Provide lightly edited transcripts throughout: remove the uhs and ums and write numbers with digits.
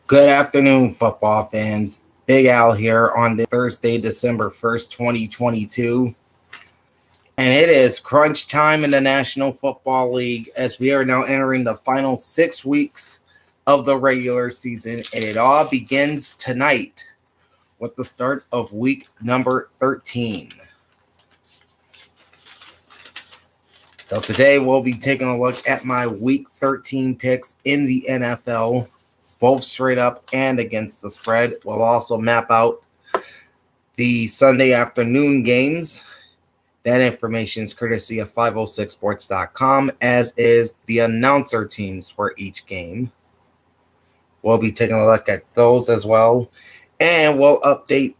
Good afternoon, football fans. Big Al here on the Thursday, December 1st, 2022. And it is crunch time in the National Football League as we are now entering the final 6 weeks of the regular season. And it all begins tonight with the start of week number 13. So today we'll be taking a look at my week 13 picks in the NFL, both straight up and against the spread. We'll also map out the Sunday afternoon games. That information is courtesy of 506sports.com, as is the announcer teams for each game. We'll be taking a look at those as well. And we'll update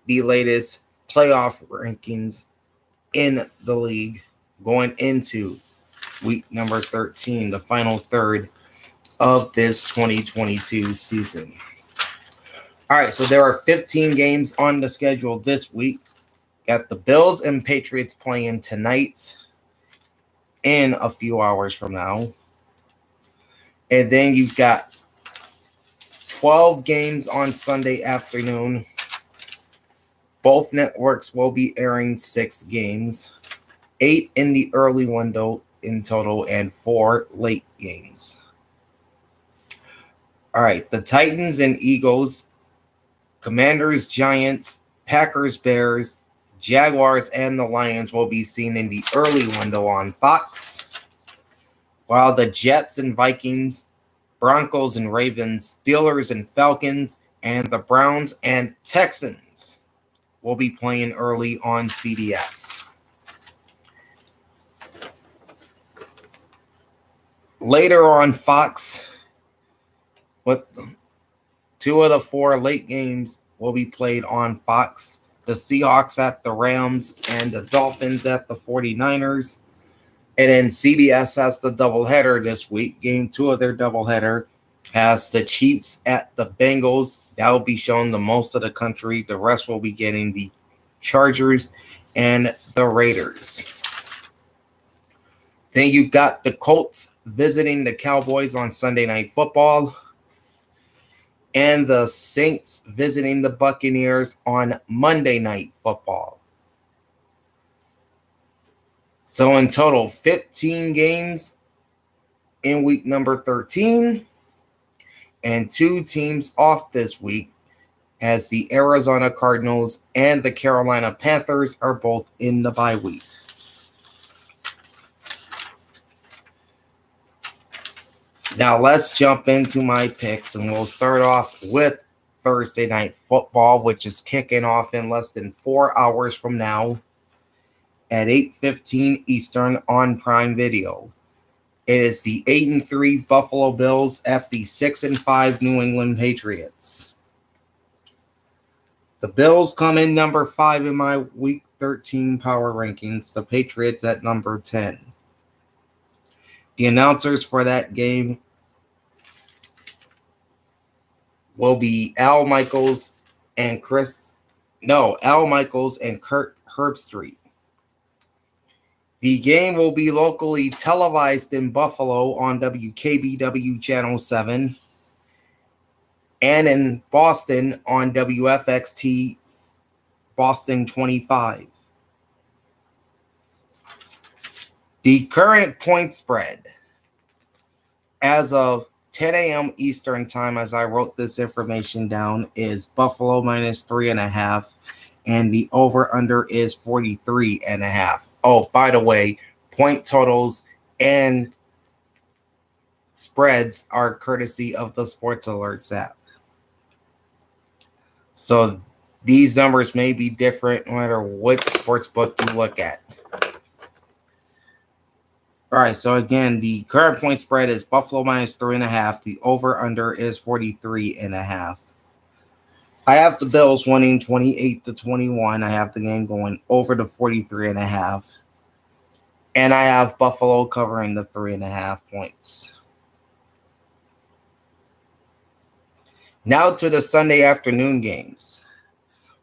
the latest playoff rankings in the league going into week number 13, the final third of this 2022 season. All right, so there are 15 games on the schedule this week. Got the Bills and Patriots playing tonight in a few hours from now. And then you've got 12 games on Sunday afternoon. Both networks will be airing 6 games, 8 in the early window in total and 4 late games. All right, the Titans and Eagles, Commanders, Giants, Packers, Bears, Jaguars, and the Lions will be seen in the early window on Fox, while the Jets and Vikings, Broncos and Ravens, Steelers and Falcons, and the Browns and Texans will be playing early on CBS. Later on Fox, with 2 of the 4 late games will be played on Fox. The Seahawks at the Rams and the Dolphins at the 49ers. And then CBS has the doubleheader this week. Game 2 of their doubleheader has the Chiefs at the Bengals. That will be shown to most of the country. The rest will be getting the Chargers and the Raiders. Then you got the Colts visiting the Cowboys on Sunday Night Football, and the Saints visiting the Buccaneers on Monday Night Football. So in total, 15 games in week number 13, and 2 teams off this week, as the Arizona Cardinals and the Carolina Panthers are both in the bye week. Now let's jump into my picks, and we'll start off with Thursday Night Football, which is kicking off in less than 4 hours from now at 8:15 Eastern on Prime Video. It is the 8-3 Buffalo Bills at the 6-5 New England Patriots. The Bills come in number 5 in my Week 13 power rankings, the Patriots at number 10. The announcers for that game will be Al Michaels and Kirk Herbstreit. The game will be locally televised in Buffalo on WKBW Channel 7 and in Boston on WFXT Boston 25. The current point spread as of 10 a.m. Eastern time, as I wrote this information down, is Buffalo minus 3.5, and the over-under is 43.5. Oh, by the way, point totals and spreads are courtesy of the Sports Alerts app. So these numbers may be different no matter which sports book you look at. All right, so again, the current point spread is Buffalo minus 3.5. The over-under is 43.5. I have the Bills winning 28-21. I have the game going over the 43.5. And I have Buffalo covering the 3.5 points. Now to the Sunday afternoon games.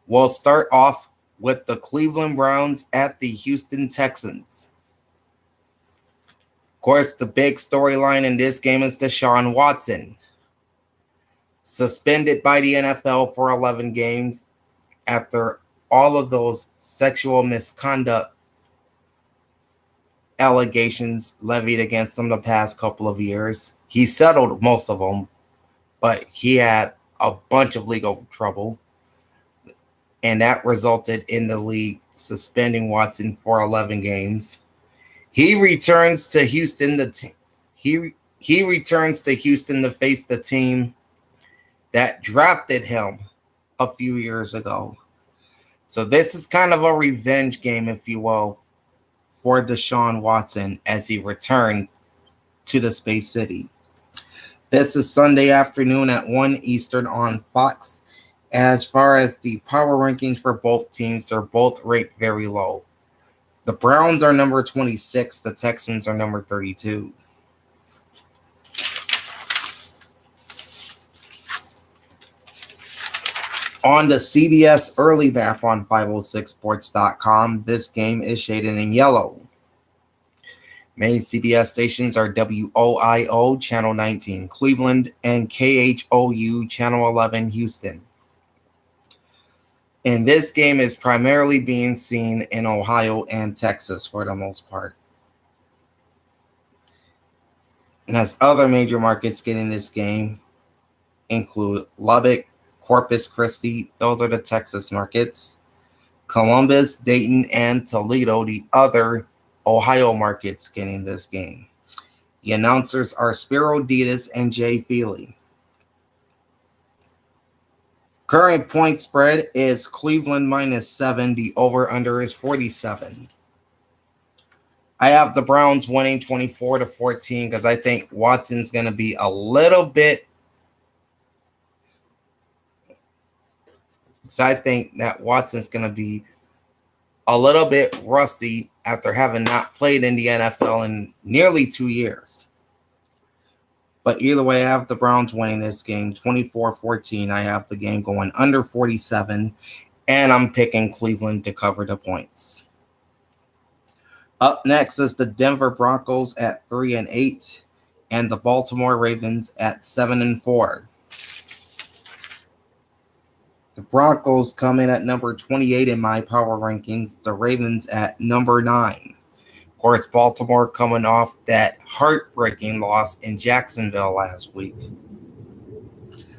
We'll start off with the Cleveland Browns at the Houston Texans. Of course, the big storyline in this game is Deshaun Watson. suspended by the NFL for 11 games after all of those sexual misconduct allegations levied against him the past couple of years. He settled most of them, but he had a bunch of legal trouble, and that resulted in the league suspending Watson for 11 games. He returns to Houston. He returns to Houston to face the team that drafted him a few years ago. So this is kind of a revenge game, if you will, for Deshaun Watson as he returned to the Space City. This is Sunday afternoon at 1 Eastern on Fox. As far as the power rankings for both teams, they're both ranked very low. The Browns are number 26. The Texans are number 32. On the CBS early map on 506sports.com, this game is shaded in yellow. Main CBS stations are WOIO, Channel 19, Cleveland, and KHOU, Channel 11, Houston. And this game is primarily being seen in Ohio and Texas for the most part. And as other major markets getting this game include Lubbock, Corpus Christi, those are the Texas markets. Columbus, Dayton, and Toledo, the other Ohio markets getting this game. The announcers are Spiro Dedes and Jay Feely. Current point spread is Cleveland -7. The over-under is 47. I have the Browns winning 24-14 because I think Watson's going to be a little bit. So I think that Watson's going to be a little bit rusty after having not played in the NFL in nearly 2 years. But either way, I have the Browns winning this game 24-14. I have the game going under 47, and I'm picking Cleveland to cover the points. Up next is the Denver Broncos at 3-8, and the Baltimore Ravens at 7-4. The Broncos come in at number 28 in my power rankings. The Ravens at number 9. Of course, Baltimore coming off that heartbreaking loss in Jacksonville last week.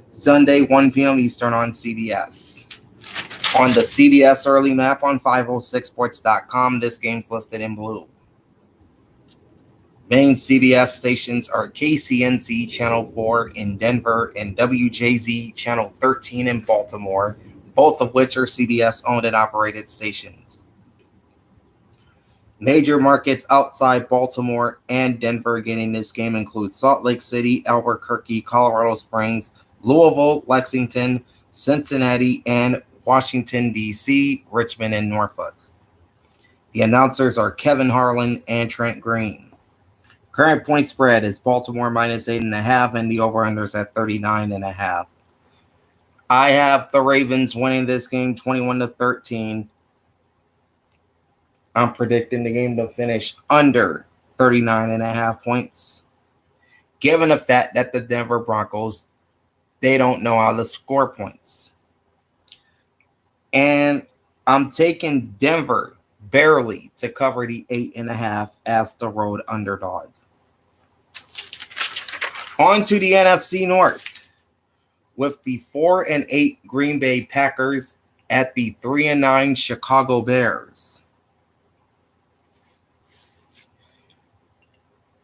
Sunday, 1 p.m. Eastern on CBS. On the CBS early map on 506sports.com, this game's listed in blue. Main CBS stations are KCNC Channel 4 in Denver and WJZ Channel 13 in Baltimore, both of which are CBS owned and operated stations. Major markets outside Baltimore and Denver getting this game include Salt Lake City, Albuquerque, Colorado Springs, Louisville, Lexington, Cincinnati, and Washington, D.C., Richmond, and Norfolk. The announcers are Kevin Harlan and Trent Green. Current point spread is Baltimore -8.5, and the over-unders at 39.5. I have the Ravens winning this game 21-13. I'm predicting the game to finish under 39.5 points. Given the fact that the Denver Broncos, they don't know how to score points. And I'm taking Denver barely to cover the 8.5 as the road underdog. On to the NFC North with the 4-8 Green Bay Packers at the 3-9 Chicago Bears.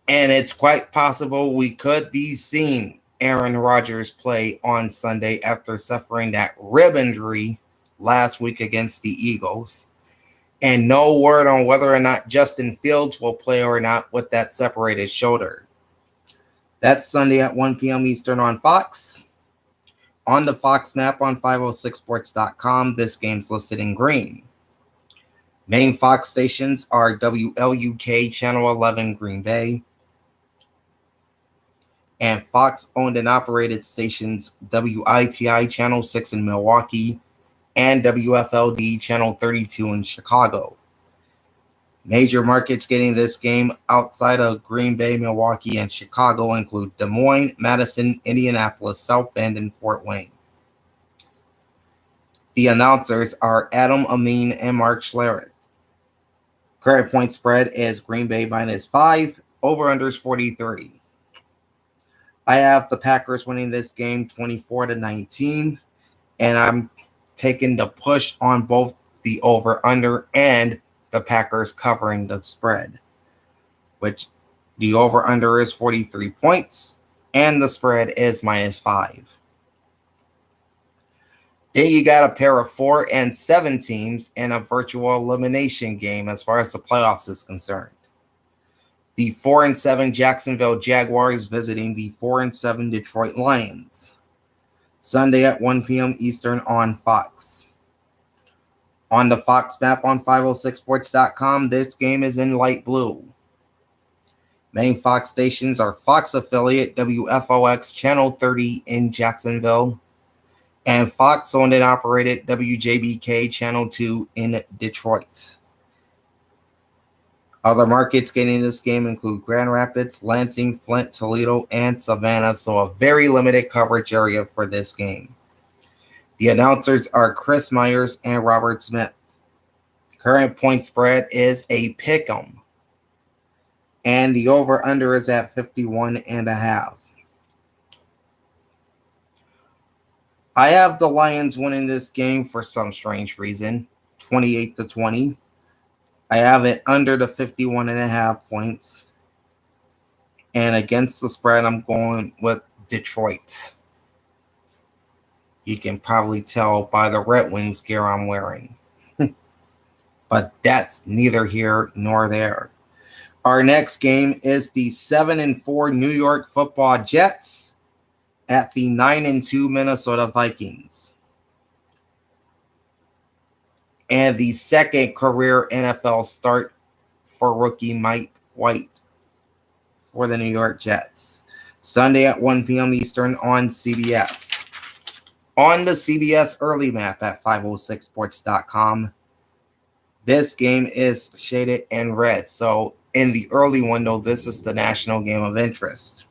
And it's quite possible we could be seeing Aaron Rodgers play on Sunday after suffering that rib injury last week against the Eagles. And no word on whether or not Justin Fields will play or not with that separated shoulder. That's Sunday at 1 p.m. Eastern on Fox. On the Fox map on 506sports.com, this game's listed in green. Main Fox stations are WLUK Channel 11 Green Bay and Fox owned and operated stations WITI Channel 6 in Milwaukee and WFLD Channel 32 in Chicago. Major markets getting this game outside of Green Bay, Milwaukee, and Chicago include Des Moines, Madison, Indianapolis, South Bend, and Fort Wayne. The announcers are Adam Amin and Mark Schlereth. Current point spread is Green Bay -5, over-unders 43. I have the Packers winning this game 24-19, and I'm taking the push on both the over-under and the Packers covering the spread, which the over-under is 43 points, and the spread is -5. Then you got a pair of 4 and 7 teams in a virtual elimination game as far as the playoffs is concerned. The 4 and 7 Jacksonville Jaguars visiting the 4 and 7 Detroit Lions. Sunday at 1 p.m. Eastern on Fox. On the Fox map on 506sports.com, this game is in light blue. Main Fox stations are Fox affiliate WFOX Channel 30 in Jacksonville, and Fox owned and operated WJBK Channel 2 in Detroit. Other markets getting this game include Grand Rapids, Lansing, Flint, Toledo, and Savannah, so a very limited coverage area for this game. The announcers are Chris Myers and Robert Smith. Current point spread is a pick'em, and the over-under is at 51.5. I have the Lions winning this game for some strange reason, 28-20. I have it under the 51.5 points. And against the spread, I'm going with Detroit. You can probably tell by the Red Wings gear I'm wearing. But that's neither here nor there. Our next game is the 7-4 New York Football Jets at the 9-2 Minnesota Vikings. And the second career NFL start for rookie Mike White for the New York Jets. Sunday at 1 p.m. Eastern on CBS. On the CBS early map at 506sports.com, this game is shaded in red. So in the early window, this is the national game of interest.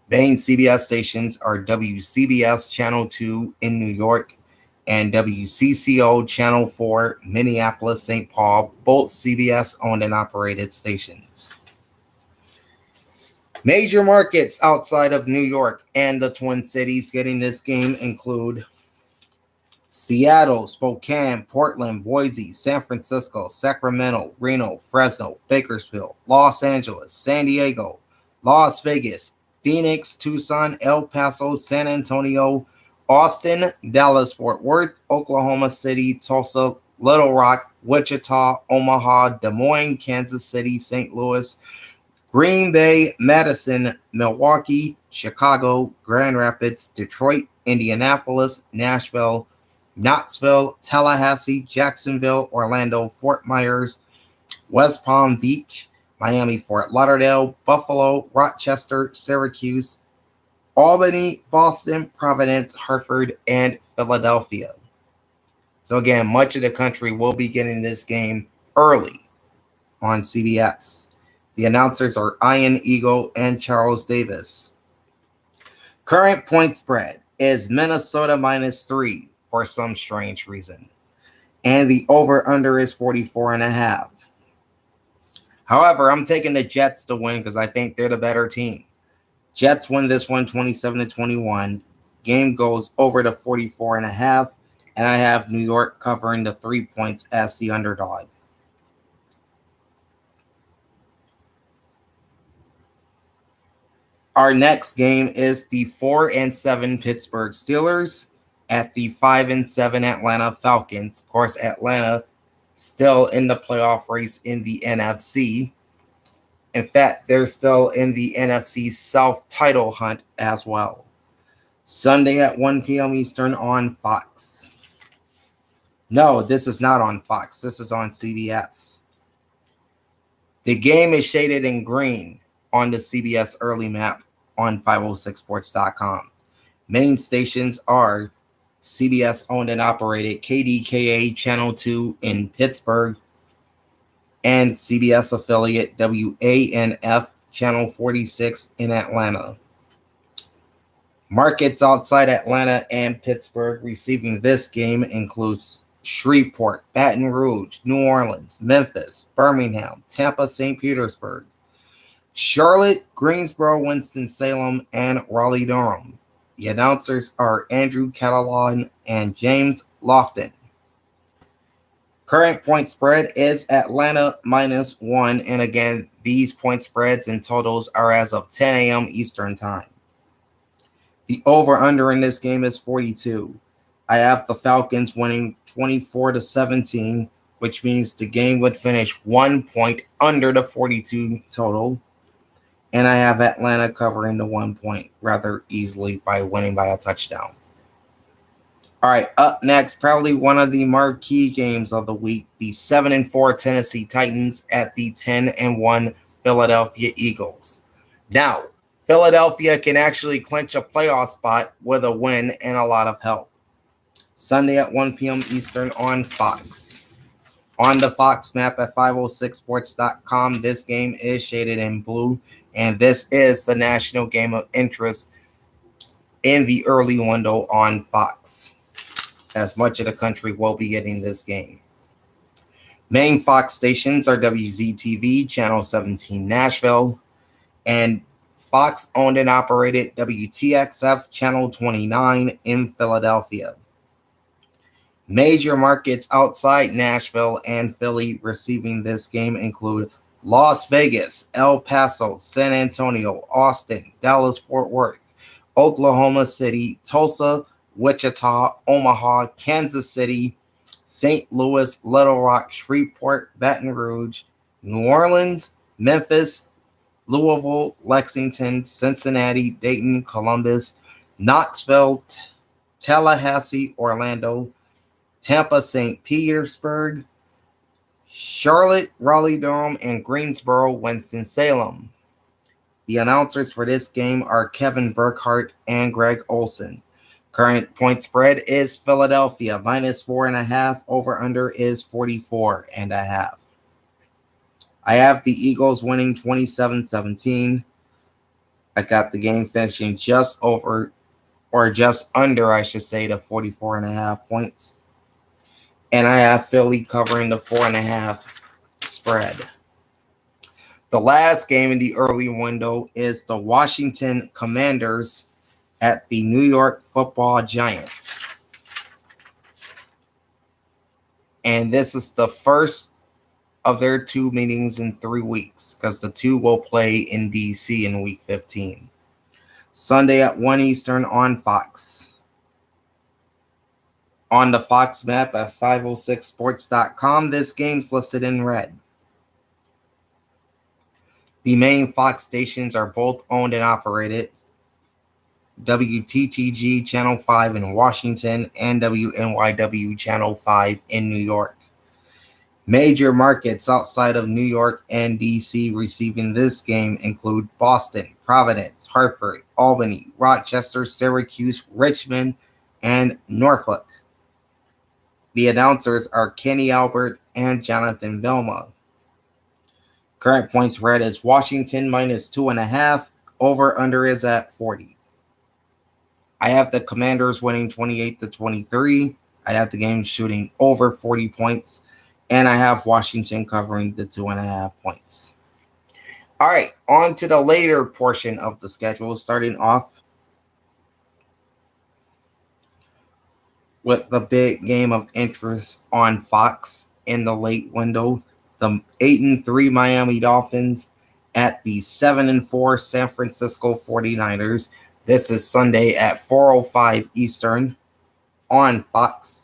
Main CBS stations are WCBS Channel 2 in New York and WCCO Channel 4 Minneapolis, St. Paul, both CBS owned and operated stations. Major markets outside of New York and the Twin Cities getting this game include Seattle, Spokane, Portland, Boise, San Francisco, Sacramento, Reno, Fresno, Bakersfield, Los Angeles, San Diego, Las Vegas, Phoenix, Tucson, El Paso, San Antonio, Austin, Dallas, Fort Worth, Oklahoma City, Tulsa, Little Rock, Wichita, Omaha, Des Moines, Kansas City, St. Louis, Green Bay, Madison, Milwaukee, Chicago, Grand Rapids, Detroit, Indianapolis, Nashville, Knoxville, Tallahassee, Jacksonville, Orlando, Fort Myers, West Palm Beach, Miami, Fort Lauderdale, Buffalo, Rochester, Syracuse, Albany, Boston, Providence, Hartford, and Philadelphia. So again, much of the country will be getting this game early on CBS. The announcers are Ian Eagle and Charles Davis. Current point spread is Minnesota -3 for some strange reason. And the over-under is 44.5. However, I'm taking the Jets to win because I think they're the better team. Jets win this one 27-21. Game goes over to 44.5, and I have New York covering the 3 points as the underdog. Our next game is the 4-7 Pittsburgh Steelers at the 5-7 Atlanta Falcons. Of course, Atlanta still in the playoff race in the NFC. In fact, they're still in the NFC South title hunt as well. Sunday at 1 p.m. Eastern on Fox. No, this is not on Fox. This is on CBS. The game is shaded in green on the CBS early map on 506sports.com. Main stations are CBS owned and operated KDKA Channel 2 in Pittsburgh, and CBS affiliate WANF Channel 46 in Atlanta. Markets outside Atlanta and Pittsburgh receiving this game includes Shreveport, Baton Rouge, New Orleans, Memphis, Birmingham, Tampa, St. Petersburg, Charlotte, Greensboro, Winston-Salem, and Raleigh-Durham. The announcers are Andrew Catalan and James Lofton. Current point spread is Atlanta -1, and again, these point spreads and totals are as of 10 a.m. Eastern Time. The over-under in this game is 42. I have the Falcons winning 24-17, which means the game would finish 1 point under the 42 total. And I have Atlanta covering the 1 point rather easily by winning by a touchdown. All right, up next, probably one of the marquee games of the week, the 7-4 Tennessee Titans at the 10-1 Philadelphia Eagles. Now, Philadelphia can actually clinch a playoff spot with a win and a lot of help. Sunday at 1 p.m. Eastern on Fox. On the Fox map at 506sports.com, this game is shaded in blue, and this is the national game of interest in the early window on Fox, as much of the country will be getting this game. Main Fox stations are WZTV, Channel 17 Nashville, and Fox owned and operated WTXF Channel 29 in Philadelphia. Major markets outside Nashville and Philly receiving this game include Las Vegas, El Paso, San Antonio, Austin, Dallas-Fort Worth, Oklahoma City, Tulsa, Wichita, Omaha, Kansas City, St. Louis, Little Rock, Shreveport, Baton Rouge, New Orleans, Memphis, Louisville, Lexington, Cincinnati, Dayton, Columbus, Knoxville, Tallahassee, Orlando, Tampa, St. Petersburg, Charlotte, Raleigh-Durham, and Greensboro, Winston-Salem. The announcers for this game are Kevin Burkhardt and Greg Olson. Current point spread is Philadelphia -4.5. Over under is 44.5. I have the Eagles winning 27-17. I got the game finishing just over, or just under, I should say, the 44.5 points. And I have Philly covering the 4.5 spread. The last game in the early window is the Washington Commanders at the New York Football Giants. And this is the first of their two meetings in 3 weeks, because the two will play in DC in week 15. Sunday at 1 Eastern on Fox. On the Fox map at 506sports.com, this game's listed in red. The main Fox stations are both owned and operated. WTTG Channel 5 in Washington and WNYW Channel 5 in New York. Major markets outside of New York and DC receiving this game include Boston, Providence, Hartford, Albany, Rochester, Syracuse, Richmond, and Norfolk. The announcers are Kenny Albert and Jonathan Vilma. Current points read is Washington -2.5. Over under is at 40. I have the Commanders winning 28-23. I have the game shooting over 40 points. And I have Washington covering the 2.5 points. All right, on to the later portion of the schedule, starting off with the big game of interest on Fox in the late window. The 8-3 Miami Dolphins at the 7-4 San Francisco 49ers. This is Sunday at 4:05 Eastern on Fox.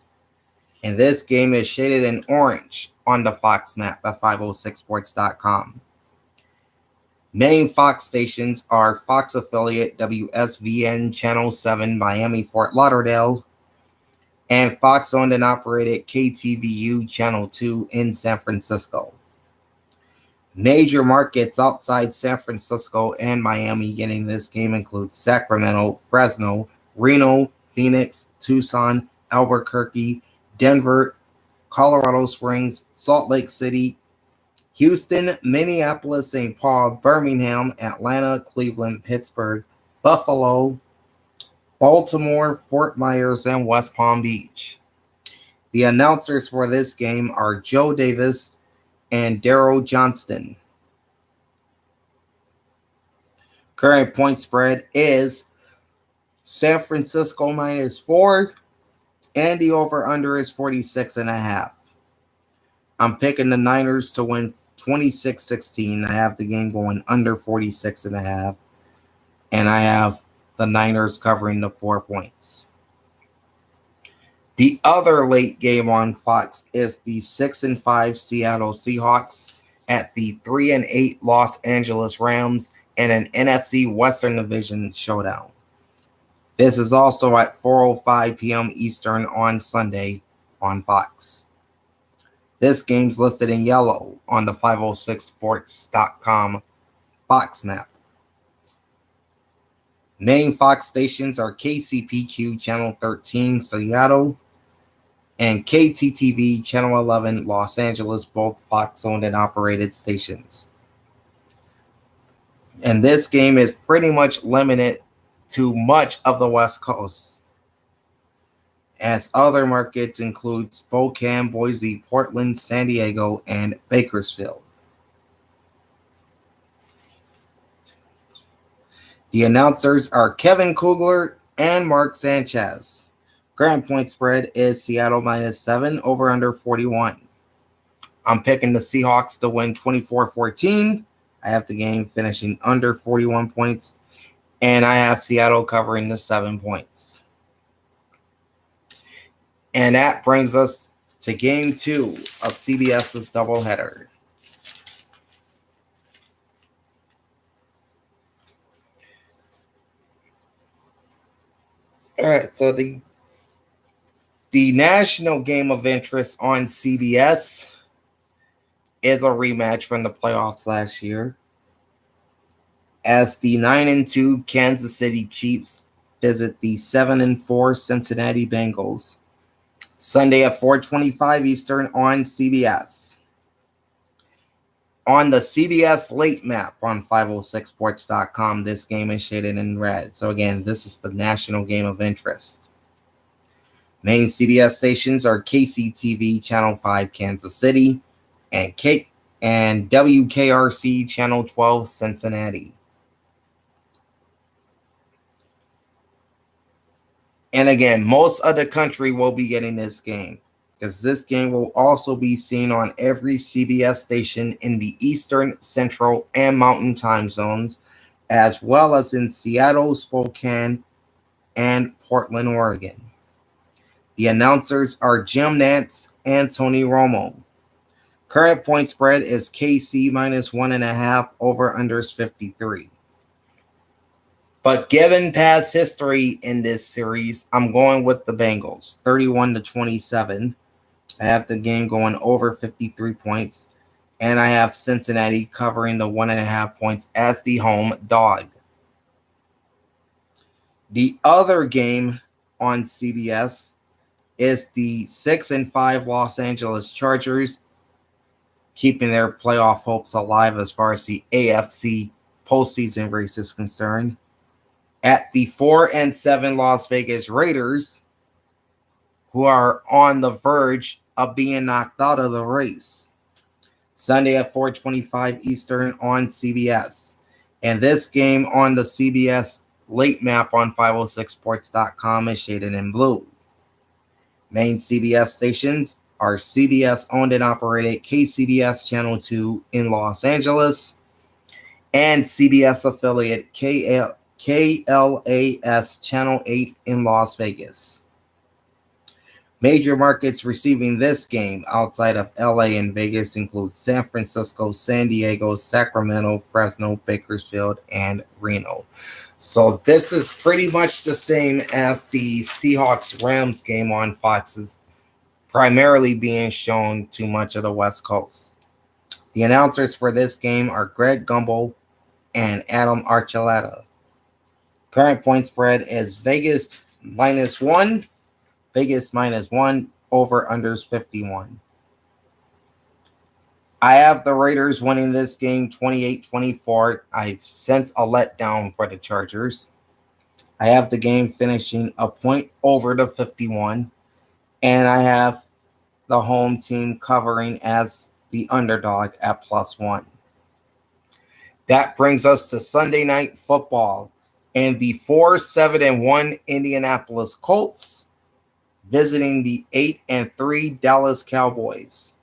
And this game is shaded in orange on the Fox map at 506sports.com. Main Fox stations are Fox affiliate WSVN Channel 7 Miami Fort Lauderdale and Fox owned and operated KTVU Channel 2 in San Francisco. Major markets outside San Francisco and Miami getting this game include Sacramento, Fresno, Reno, Phoenix, Tucson, Albuquerque, Denver, Colorado Springs, Salt Lake City, Houston, Minneapolis, St. Paul, Birmingham, Atlanta, Cleveland, Pittsburgh, Buffalo, Baltimore, Fort Myers, and West Palm Beach. The announcers for this game are Joe Davis and Daryl Johnston. Current point spread is San Francisco -4, and the over-under is 46.5. I'm picking the Niners to win 26-16. I have the game going under 46.5, and I have the Niners covering the 4 points. The other late game on Fox is the 6-5 Seattle Seahawks at the 3-8 Los Angeles Rams in an NFC Western Division showdown. This is also at 4:05 p.m. Eastern on Sunday on Fox. This game's listed in yellow on the 506sports.com Fox map. Main Fox stations are KCPQ Channel 13 Seattle and KTTV Channel 11 Los Angeles, both Fox-owned and operated stations. And this game is pretty much limited to much of the West Coast, as other markets include Spokane, Boise, Portland, San Diego, and Bakersfield. The announcers are Kevin Kugler and Mark Sanchez. Current point spread is Seattle -7, over under 41. I'm picking the Seahawks to win 24-14. I have the game finishing under 41 points, and I have Seattle covering the 7 points. And that brings us to Game 2 of CBS's doubleheader. All right, so the national game of interest on CBS is a rematch from the playoffs last year, as the 9-2 Kansas City Chiefs visit the 7-4 Cincinnati Bengals. Sunday at 4:25 Eastern on CBS. On the CBS late map on 506sports.com, this game is shaded in red. So again, this is the national game of interest. Main CBS stations are KCTV Channel 5 Kansas City and WKRC Channel 12 Cincinnati. And again, most of the country will be getting this game, because this game will also be seen on every CBS station in the Eastern, Central, and Mountain time zones, as well as in Seattle, Spokane, and Portland, Oregon. The announcers are Jim Nantz and Tony Romo. Current point spread is KC -1.5, over unders 53. But given past history in this series, I'm going with the Bengals, 31-27. I have the game going over 53 points, and I have Cincinnati covering the 1.5 points as the home dog. The other game on CBS is the 6-5 Los Angeles Chargers, keeping their playoff hopes alive as far as the AFC postseason race is concerned, at the 4-7 Las Vegas Raiders, who are on the verge of being knocked out of the race. Sunday at 4:25 Eastern on CBS. And this game on the CBS late map on 506sports.com is shaded in blue. Main CBS stations are CBS owned and operated KCBS Channel 2 in Los Angeles and CBS affiliate KLAS Channel 8 in Las Vegas. Major markets receiving this game outside of LA and Vegas include San Francisco, San Diego, Sacramento, Fresno, Bakersfield, and Reno. So this is pretty much the same as the Seahawks-Rams game on Fox, is primarily being shown to much of the West Coast. The announcers for this game are Greg Gumbel and Adam Archuleta. Current point spread is Vegas -1. Vegas -1, over unders 51. I have the Raiders winning this game 28-24. I sense a letdown for the Chargers. I have the game finishing a point over the 51. And I have the home team covering as the underdog at +1. That brings us to Sunday Night Football. And the 4-7-1 Indianapolis Colts visiting the 8-3 Dallas Cowboys.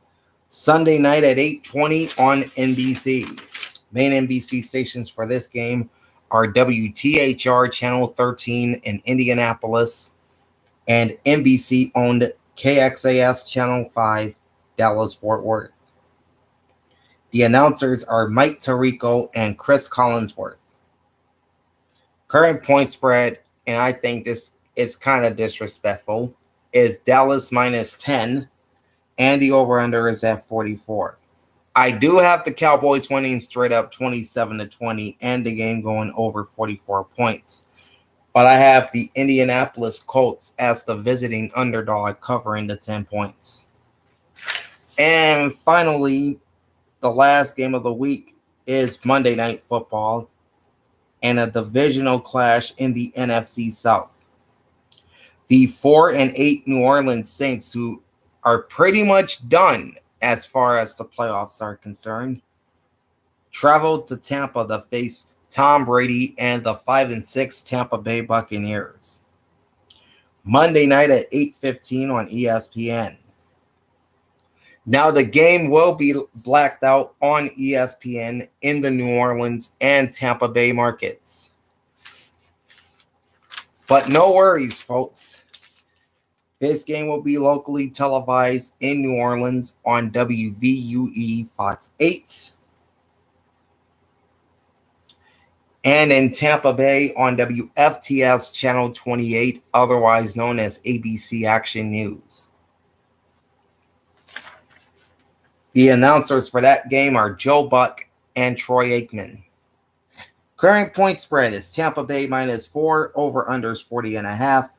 Sunday night at 8:20 on NBC. Main NBC stations for this game are WTHR Channel 13 in Indianapolis and NBC-owned KXAS Channel 5, Dallas-Fort Worth. The announcers are Mike Tirico and Chris Collinsworth. Current point spread, and I think this is kind of disrespectful, is Dallas -10, and the over-under is at 44. I do have the Cowboys winning straight up 27-20 and the game going over 44 points. But I have the Indianapolis Colts as the visiting underdog covering the 10 points. And finally, the last game of the week is Monday Night Football and a divisional clash in the NFC South. The 4-8 New Orleans Saints, who are pretty much done as far as the playoffs are concerned, traveled to Tampa to face Tom Brady and the 5-6 Tampa Bay Buccaneers. Monday night at 8:15 on ESPN. Now the game will be blacked out on ESPN in the New Orleans and Tampa Bay markets. But no worries, folks. This game will be locally televised in New Orleans on WVUE Fox 8 and in Tampa Bay on WFTS Channel 28, otherwise known as ABC Action News. The announcers for that game are Joe Buck and Troy Aikman. Current point spread is Tampa Bay -4, over-unders 40.5.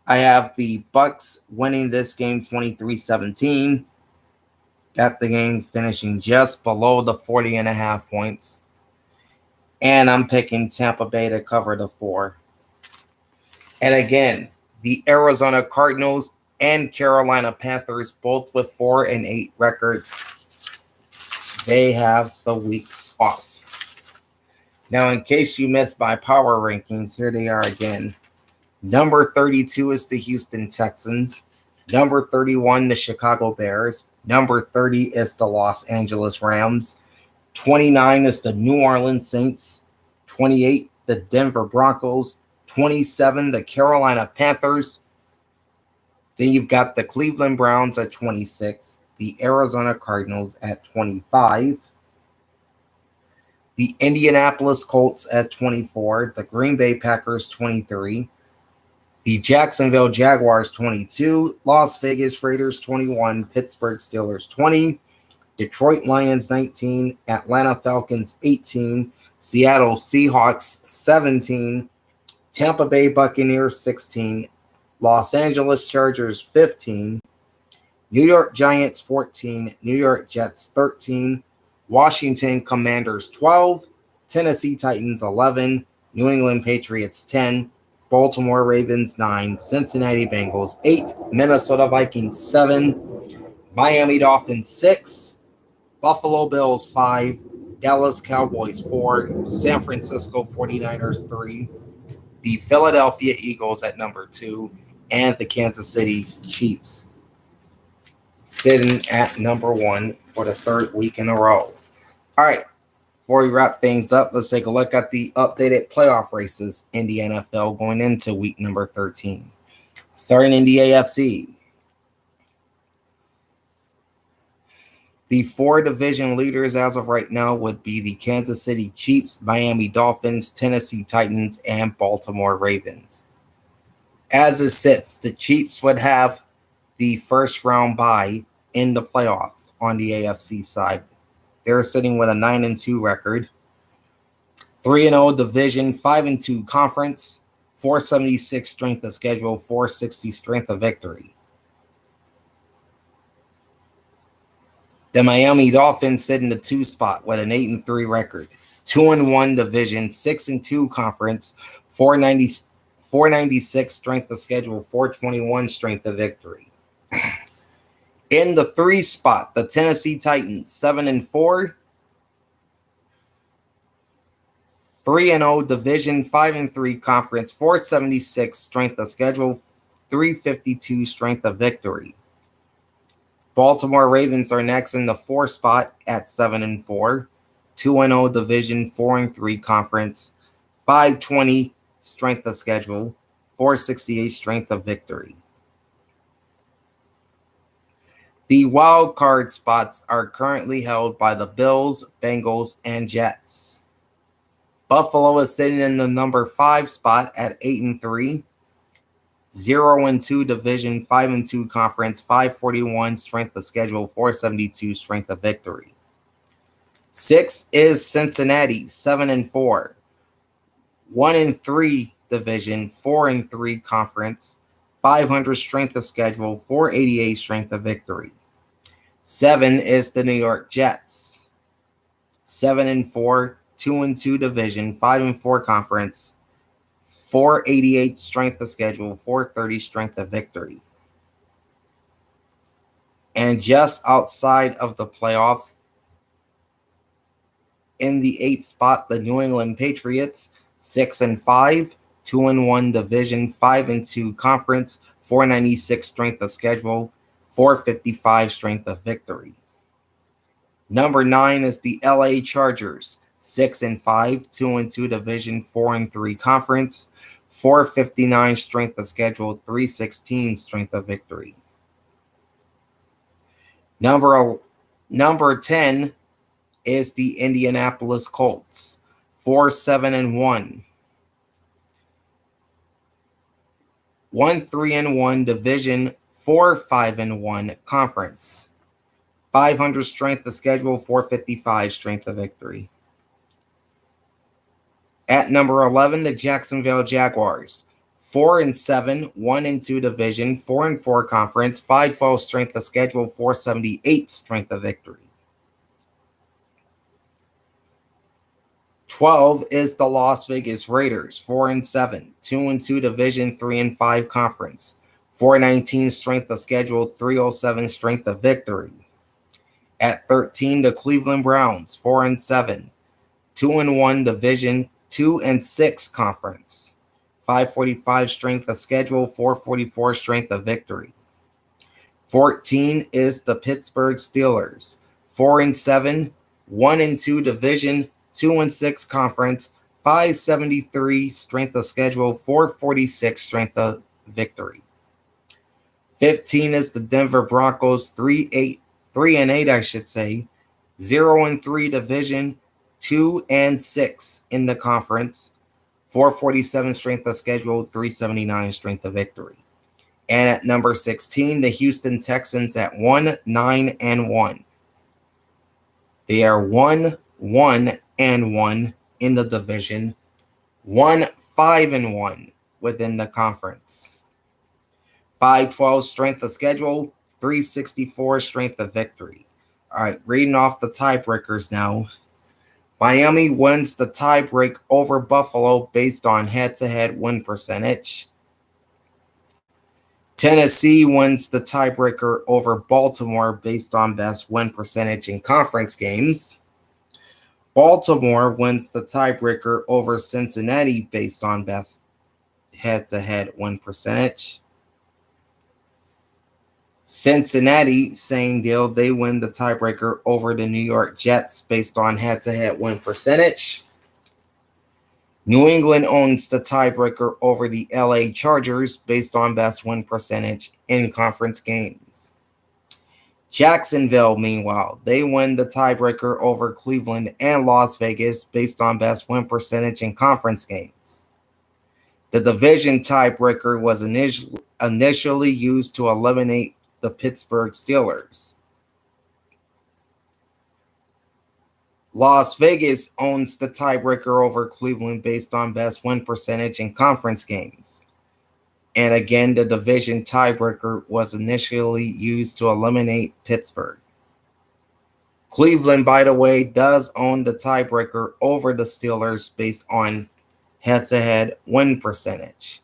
I have the Bucks winning this game 23-17. Got the game finishing just below the 40.5 points. And I'm picking Tampa Bay to cover the 4. And again, the Arizona Cardinals and Carolina Panthers, both with 4-8 records, they have the week off. Now, in case you missed my power rankings, here they are again. Number 32 is the Houston Texans. Number 31, the Chicago Bears. Number 30 is the Los Angeles Rams. 29 is the New Orleans Saints. 28, the Denver Broncos. 27, the Carolina Panthers. Then you've got the Cleveland Browns at 26, the Arizona Cardinals at 25, the Indianapolis Colts at 24, the Green Bay Packers 23, the Jacksonville Jaguars 22, Las Vegas Raiders 21, Pittsburgh Steelers 20, Detroit Lions 19, Atlanta Falcons 18, Seattle Seahawks 17, Tampa Bay Buccaneers 16, Los Angeles Chargers 15, New York Giants 14, New York Jets 13, Washington Commanders 12, Tennessee Titans 11, New England Patriots 10, Baltimore Ravens 9, Cincinnati Bengals 8, Minnesota Vikings 7, Miami Dolphins 6, Buffalo Bills 5, Dallas Cowboys 4, San Francisco 49ers 3, the Philadelphia Eagles at number 2, and the Kansas City Chiefs sitting at number 1 for the third week in a row. All right, before we wrap things up, let's take a look at the updated playoff races in the NFL going into week number 13. Starting in the AFC, the 4 division leaders as of right now would be the Kansas City Chiefs, Miami Dolphins, Tennessee Titans, and Baltimore Ravens. As it sits, the Chiefs would have the first round bye in the playoffs on the AFC side. They're sitting with a 9-2 record, 3-0 division, 5-2 conference, 476 strength of schedule, 460 strength of victory. The Miami Dolphins sit in the 2 spot with an 8-3 record, 2-1 division, 6-2 conference, 496 strength of schedule, 421 strength of victory. In the 3 spot, the Tennessee Titans, 7-4, 3-0 division, 5-3 conference, 476 strength of schedule, 352 strength of victory. Baltimore Ravens are next in the 4 spot at 7-4, 2-0 division, 4-3 conference, 520 strength of schedule, 468 strength of victory. The wild card spots are currently held by the Bills, Bengals, and Jets. Buffalo is sitting in the number 5 spot at 8-3, 0-2 division, 5-2 conference, 541 strength of schedule, 472 strength of victory. 6 is Cincinnati, 7-4, 1-3 division, 4-3 conference, 500 strength of schedule, 488 strength of victory. 7 is the New York Jets, 7-4, 2-2 division, 5-4 conference, 488 strength of schedule, 430 strength of victory. And just outside of the playoffs, in the 8th spot, the New England Patriots, 6-5, 2-1 division, 5-2 conference, 496 strength of schedule, 455 strength of victory. Number 9 is the LA Chargers, 6-5, 2-2 division, 4-3 conference, 459 strength of schedule, 316 strength of victory. Number 10 is the Indianapolis Colts, 4-7-1, 1-3-1 division, 4-5-1 conference, 500 strength of schedule, 455 strength of victory. At number 11, the Jacksonville Jaguars, 4-7, 1-2 division, 4-4 conference, 512 strength of schedule, 478 strength of victory. 12 is the Las Vegas Raiders, 4-7, 2-2 division, 3-5 conference, 419 strength of schedule, 307 strength of victory. At 13, the Cleveland Browns, 4-7, 2-1 division, 2-6 conference, 545 strength of schedule, 444 strength of victory. 14 is the Pittsburgh Steelers, 4-7, 1-2 division, 2-6 conference, 573 strength of schedule, 446 strength of victory. 15 is the Denver Broncos, 3-8, 0-3 division, 2-6 in the conference, 447 strength of schedule, 379 strength of victory. And at number 16, the Houston Texans at 1-9-1. They are 1-1-1 in the division, 1-5-1 within the conference. 512 strength of schedule, 364 strength of victory. All right, reading off the tiebreakers now. Miami wins the tiebreak over Buffalo based on head-to-head win percentage. Tennessee wins the tiebreaker over Baltimore based on best win percentage in conference games. Baltimore wins the tiebreaker over Cincinnati based on best head-to-head win percentage. Cincinnati, same deal. They win the tiebreaker over the New York Jets based on head-to-head win percentage. New England owns the tiebreaker over the LA Chargers based on best win percentage in conference games. Jacksonville, meanwhile, they win the tiebreaker over Cleveland and Las Vegas based on best win percentage in conference games. The division tiebreaker was initially used to eliminate the Pittsburgh Steelers. Las Vegas owns the tiebreaker over Cleveland based on best win percentage in conference games. And again, the division tiebreaker was initially used to eliminate Pittsburgh. Cleveland, by the way, does own the tiebreaker over the Steelers based on head-to-head win percentage.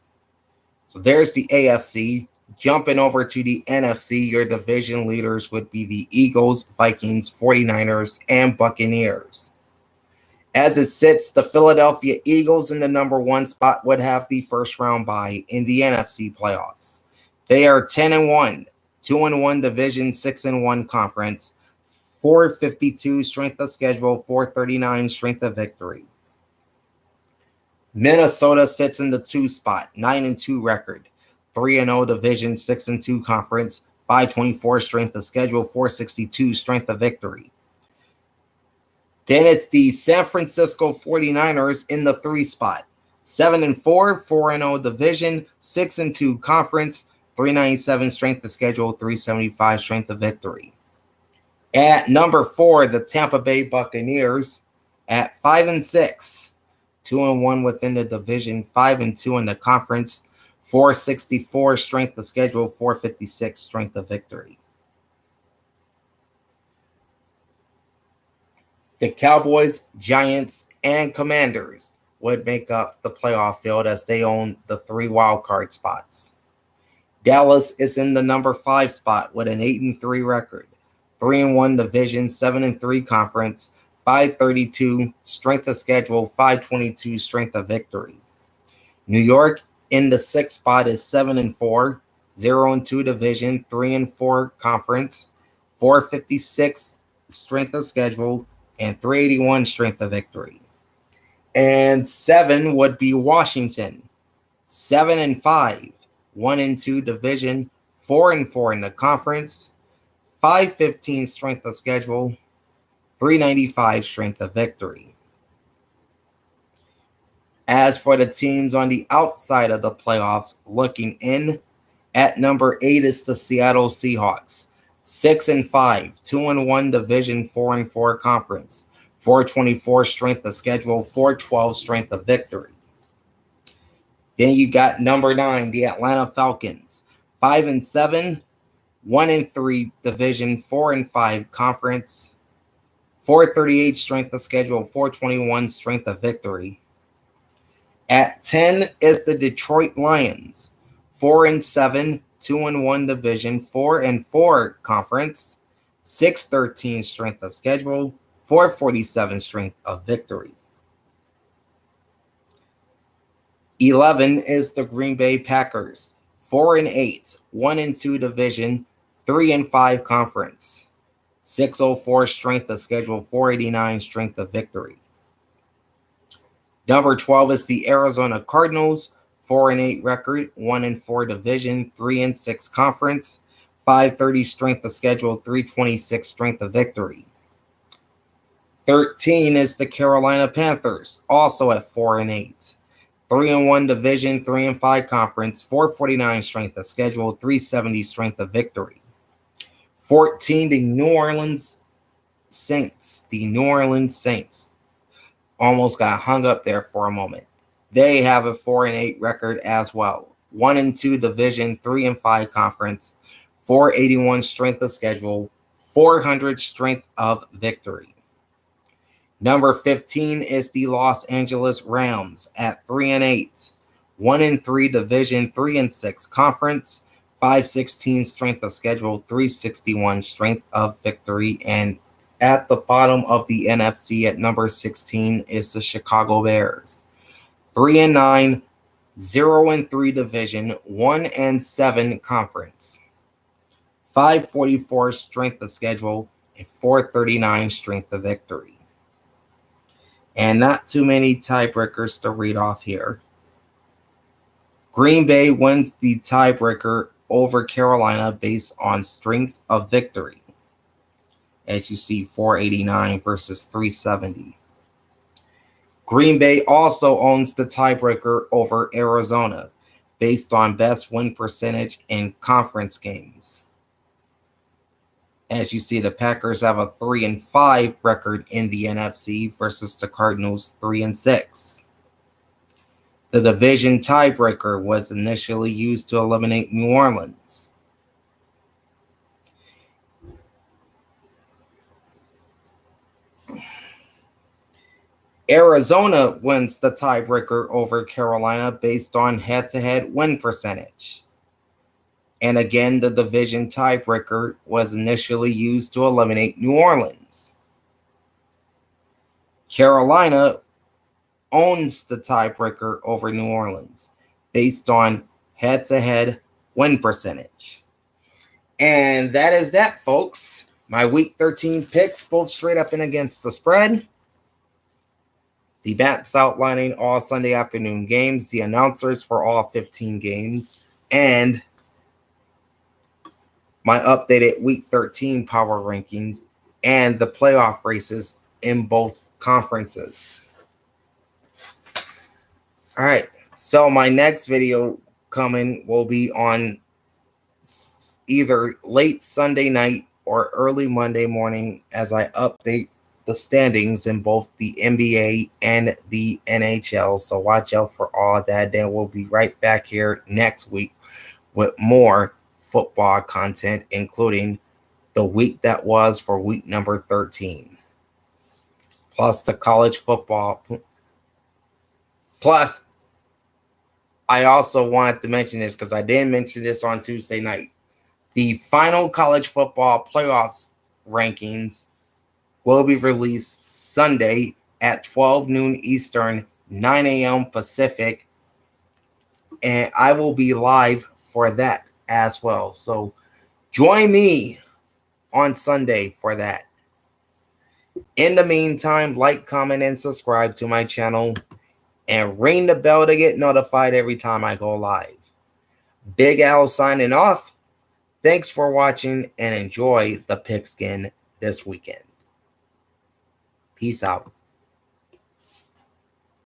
So there's the AFC. Jumping over to the NFC, your division leaders would be the Eagles, Vikings, 49ers, and Buccaneers. As it sits, the Philadelphia Eagles in the number 1 spot would have the first round bye in the NFC playoffs. They are 10-1, 2-1 division, 6-1 conference, 452 strength of schedule, 439 strength of victory. Minnesota sits in the 2 spot, 9-2 record, 3-0 division, 6-2 conference, 524 strength of schedule, 462 strength of victory. Then it's the San Francisco 49ers in the 3 spot, 7-4, 4-0 division, 6-2 conference, 397 strength of schedule, 375 strength of victory. At number 4, the Tampa Bay Buccaneers at 5-6, 2-1 within the division, 5-2 in the conference, 464 strength of schedule, 456 strength of victory. The Cowboys, Giants, and Commanders would make up the playoff field as they own the 3 wildcard spots. Dallas is in the number 5 spot with an 8-3 record, 3-1 division, 7-3 conference, 532 strength of schedule, 522 strength of victory. New York in the 6th spot is 7-4, 0-2 division, 3-4 conference, 456 strength of schedule, and 381 strength of victory. And 7 would be Washington, 7-5, 1-2 division, 4-4 in the conference, 515 strength of schedule, 395 strength of victory. As for the teams on the outside of the playoffs looking in, at number 8 is the Seattle Seahawks, 6-5, 2-1 division, 4-4 conference, 424 strength of schedule, 412 strength of victory. Then you got number 9, the Atlanta Falcons, 5-7, 1-3 division, 4-5 conference, 438 strength of schedule, 421 strength of victory. At 10 is the Detroit Lions, 4-7, 2-1 division, 4-4 conference, 613 strength of schedule, 447 strength of victory. 11 is the Green Bay Packers, 4-8, 1-2 division, 3-5 conference, 604 strength of schedule, 489 strength of victory. Number 12 is the Arizona Cardinals, 4-8 record, 1-4 division, 3-6 conference, 530 strength of schedule, 326 strength of victory. 13 is the Carolina Panthers, also at 4-8, 3-1 division, 3-5 conference, 449 strength of schedule, 370 strength of victory. 14, the New Orleans Saints. The New Orleans Saints almost got hung up there for a moment. They have a 4-8 record as well. 1-2 division, 3-5 conference, 481 strength of schedule, 400 strength of victory. Number 15 is the Los Angeles Rams at 3-8, 1-3 division, 3-6 conference, 516 strength of schedule, 361 strength of victory. And at the bottom of the NFC at number 16 is the Chicago Bears, 3-9, 0-3 division, 1-7 conference, 544 strength of schedule, and 439 strength of victory. And not too many tiebreakers to read off here. Green Bay wins the tiebreaker over Carolina based on strength of victory. As you see, 489 versus 370. Green Bay also owns the tiebreaker over Arizona based on best win percentage in conference games. As you see, the Packers have a 3-5 record in the NFC versus the Cardinals 3-6. The division tiebreaker was initially used to eliminate New Orleans. Arizona wins the tiebreaker over Carolina based on head-to-head win percentage. And again, the division tiebreaker was initially used to eliminate New Orleans. Carolina owns the tiebreaker over New Orleans based on head-to-head win percentage. And that is that, folks. My Week 13 picks, both straight up and against the spread. The maps outlining all Sunday afternoon games, the announcers for all 15 games, and my updated Week 13 power rankings and the playoff races in both conferences. All right, so my next video coming will be on either late Sunday night or early Monday morning as I update the standings in both the NBA and the NHL. So watch out for all that. Then we'll be right back here next week with more football content, including the week that was for week number 13, plus the college football. Plus, I also wanted to mention this because I didn't mention this on Tuesday night. The final college football playoffs rankings will be released Sunday at 12 noon Eastern, 9 a.m. Pacific, and I will be live for that as well. So join me on Sunday for that. In the meantime, like, comment, and subscribe to my channel and ring the bell to get notified every time I go live. Big Al signing off. Thanks for watching and enjoy the pigskin this weekend. Peace out.